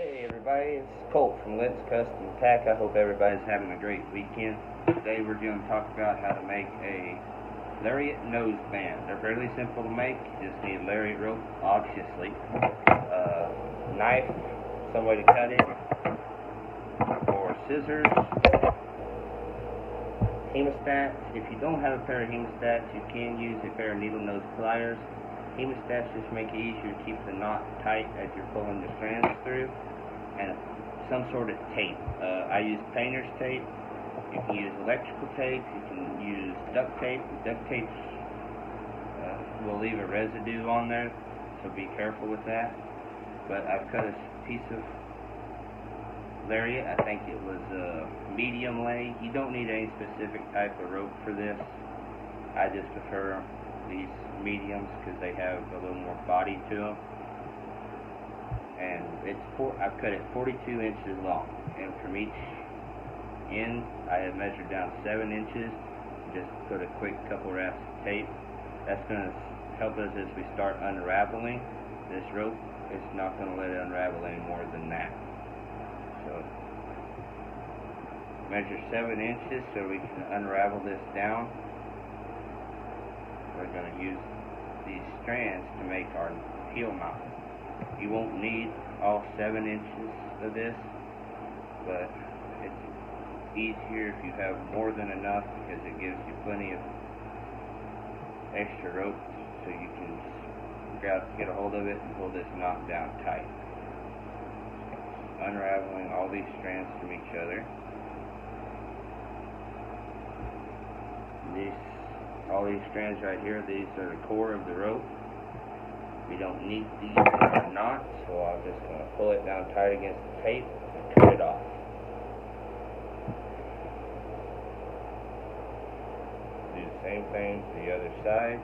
Hey everybody, it's Colt from Let's Custom Tack. I hope everybody's having a great weekend. Today we're going to talk about how to make a lariat nose band. They're fairly simple to make. You just need lariat rope, obviously, knife, some way to cut it, or scissors, hemostats. If you don't have a pair of hemostats, you can use a pair of needle nose pliers. Hemostats just make it easier to keep the knot tight as you're pulling the strands through, and some sort of tape. I use painter's tape. You can use electrical tape. You can use duct tape. Duct tape will leave a residue on there, so be careful with that. But I've cut a piece of lariat. I think it was a medium lay. You don't need any specific type of rope for this. I just prefer these mediums because they have a little more body to them, and I've cut it 42 inches long, and from each end I have measured down 7 inches. Just put a quick couple wraps of tape. That's going to help us as we start unraveling this rope. It's not going to let it unravel any more than that. So measure 7 inches so we can unravel this down. We're going to use these strands to make our heel mount. You won't need all 7 inches of this, but it's easier if you have more than enough because it gives you plenty of extra rope so you can get a hold of it and pull this knot down tight. Unraveling all these strands from each other. All these strands right here, these are the core of the rope. We don't need these as a knot, so I'm just going to pull it down tight against the tape and cut it off. Do the same thing to the other side.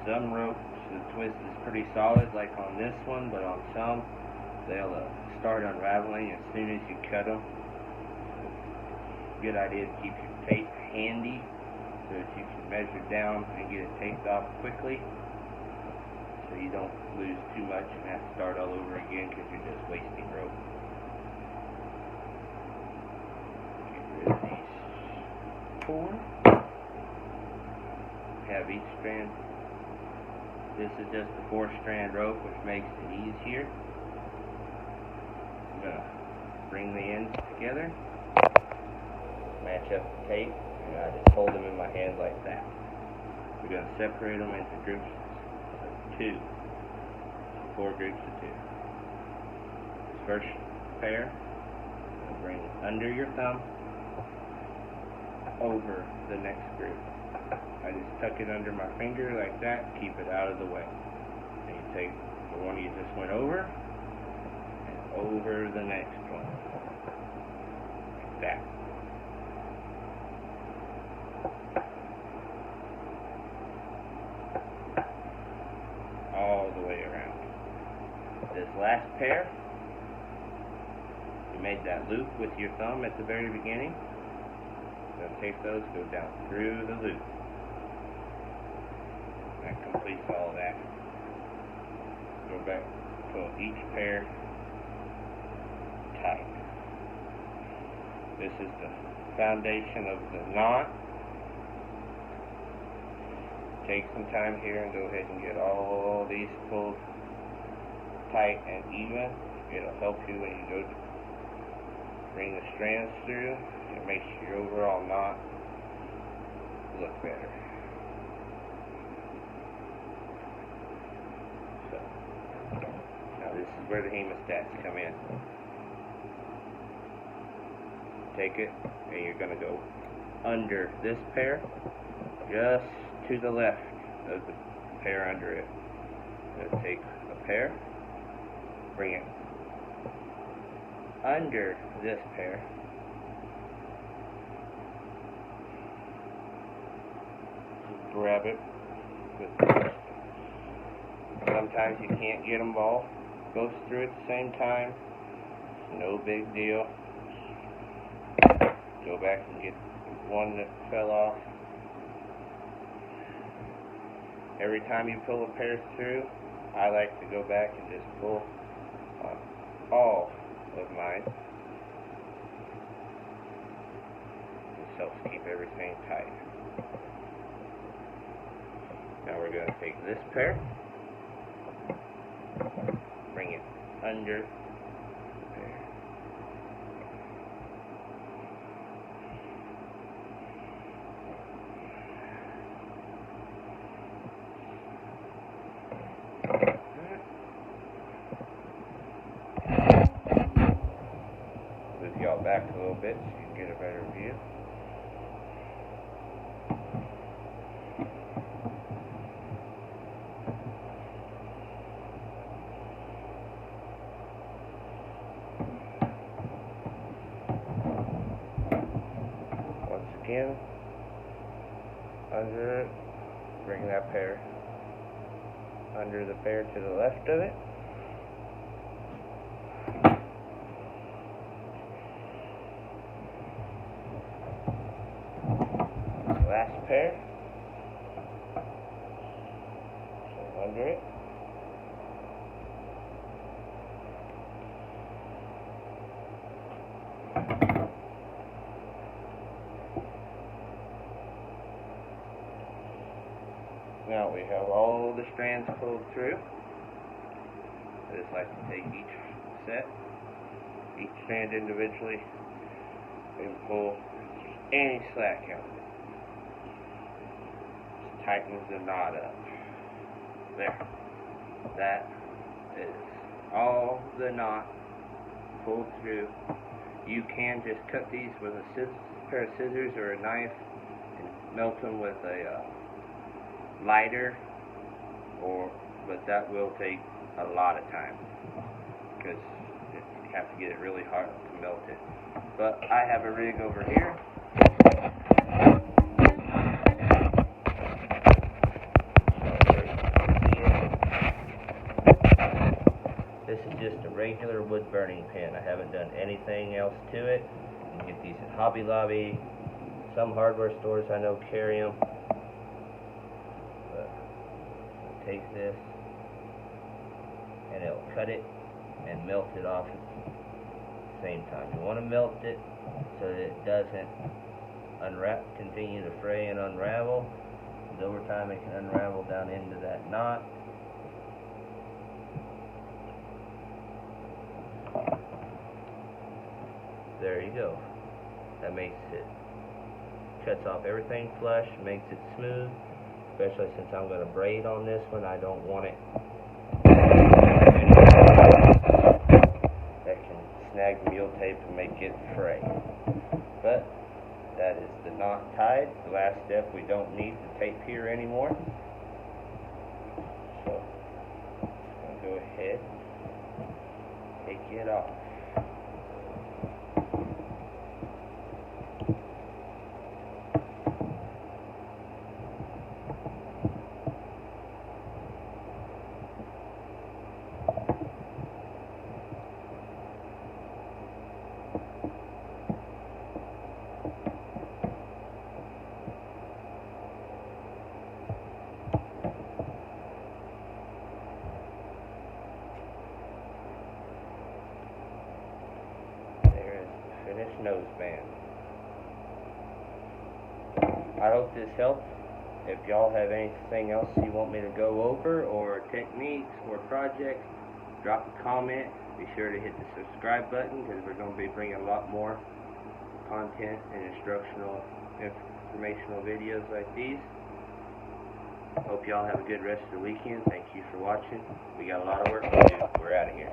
Some ropes, the twist is pretty solid, like on this one, but on some, they'll start unraveling as soon as you cut them. Good idea to keep your tape handy so that you can measure down and get it taped off quickly, so you don't lose too much and have to start all over again because you're just wasting rope. Get rid of these 4. Have each strand. This is just a 4-strand rope, which makes it easier. I'm going to bring the ends together, match up the tape, and I just hold them in my hand like that. We're going to separate them into groups of 2. 4 groups of 2. This first pair, I'm going to bring under your thumb over the next group. I just tuck it under my finger like that, keep it out of the way. And you take the one you just went over, and over the next one. Like that. All the way around. This last pair, you made that loop with your thumb at the very beginning. So take those, go down through the loop. That completes all of that. Go back, pull each pair tight. This is the foundation of the knot. Take some time here and go ahead and get all these pulled tight and even. It'll help you when you go to bring the strands through. It makes your overall knot look better. So, now this is where the hemostats come in. Take it, and you're going to go under this pair, just to the left of the pair under it. So take a pair, bring it under this pair, grab it with the sometimes you can't get them all both through at the same time. No big deal. Go back and get one that fell off. Every time you pull a pair through, I like to go back and just pull on all of mine. This helps keep everything tight. Now we're going to take this pair, bring it under the pair. Move y'all back a little bit so you can get a better view. Once again, under it, bring that pair under the pair to the left of it. Last pair, so under it. Now we have all the strands pulled through. I just like to take each strand individually, and pull any slack out of it. Just tightens the knot up. There. That is all the knot pulled through. You can just cut these with a pair of scissors or a knife and melt them with a lighter, but that will take a lot of time because you have to get it really hard to melt it. But I have a rig over here. This is just a regular wood burning pin. I haven't done anything else to it. You can get these at Hobby Lobby. Some hardware stores I know carry them. Take this and it'll cut it and melt it off at the same time. You want to melt it so that it doesn't continue to fray and unravel. Because over time it can unravel down into that knot. There you go. That makes it, cuts off everything flush, makes it smooth. Especially since I'm going to braid on this one, I don't want it that can snag the mule tape and make it fray. But that is the knot tied. The last step, we don't need the tape here anymore. So I'm going to go ahead and take it off. Finished noseband. I hope this helps. If y'all have anything else you want me to go over, or techniques or projects, drop a comment. Be sure to hit the subscribe button because we're going to be bringing a lot more content and informational videos like these. Hope y'all have a good rest of the weekend. Thank you for watching. We got a lot of work to do. We're out of here.